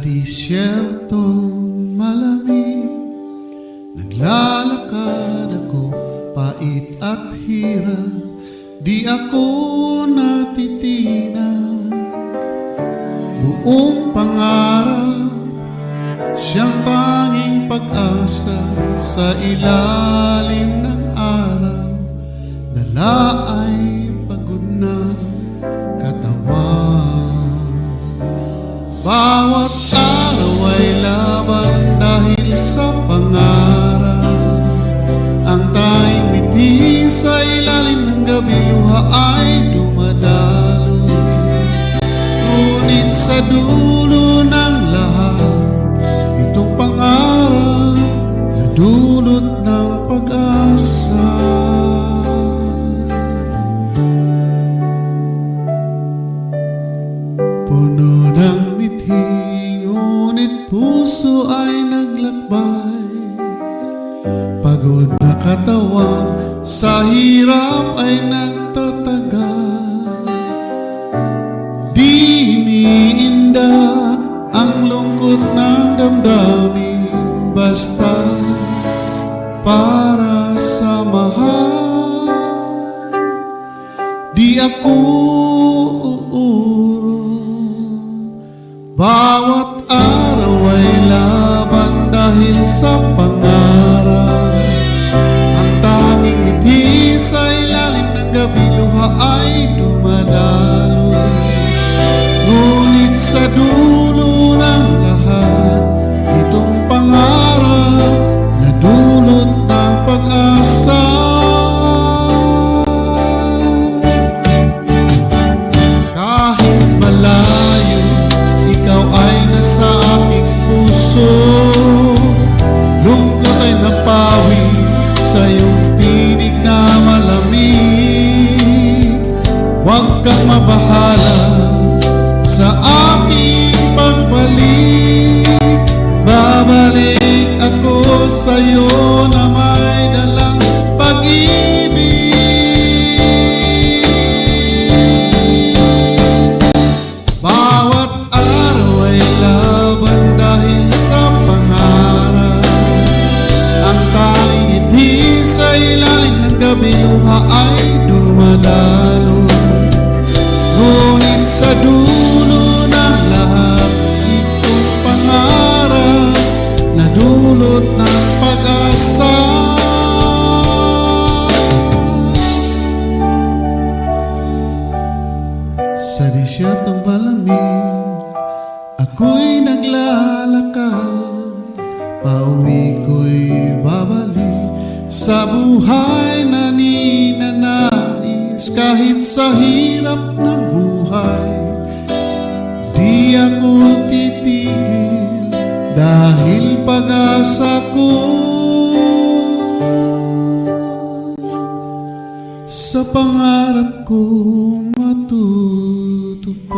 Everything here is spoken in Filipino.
disyertong malamig, naglalakad ako, pait at hirap, di ako natitinag. Buong pangarap, siyang tanging pag-asa sa ilalim ng araw, dala ay pagod na katawan. Bawat araw ay laban dahil sa pangarap, ang tanging biti sa ilalim ng gabi, luha ay dumadalo. Ngunit sa dulo ng lahat, itong pangarap na dulot ng pag-asa. Puno ng mithi, ngunit puso ay naglakbay. Pagod na katawan, sa hirap ay nagtatagal. Di iniinda ang lungkot ng damdamin, basta para sa mahal. Di ako uurong, bawat araw ay laban dahil sa pangarap. Ang tanging ngiti sa ilalim ng gabi, luha ay dumadalo. Ngunit sa dulo ng lahat, itong pangarap na dulot ng pag-asa. Kahit malayo, ikaw ay nasa aking puso. Lungkot ay napawi sa iyong tinig na malamig. Huwag kang mabahala sa aking pagbalik. Babalik ako sa'yo na may dalang pag-ibig. Bawat araw ay laban dahil sa pangarap. Ang tanging ngiti sa ilalim ng gabi, luha ay dumadalo. Ngunit sa dulo ng lahat, itong pangarap na dulot ng pag-asa. Sa disyertong malamig, ako'y naglalakad. Pauwi ko'y babalik sa buhay na ninanais. Kahit sa hirap ng buhay, di ako titigil dahil pag-asa ko sa pangarap ko matutupad.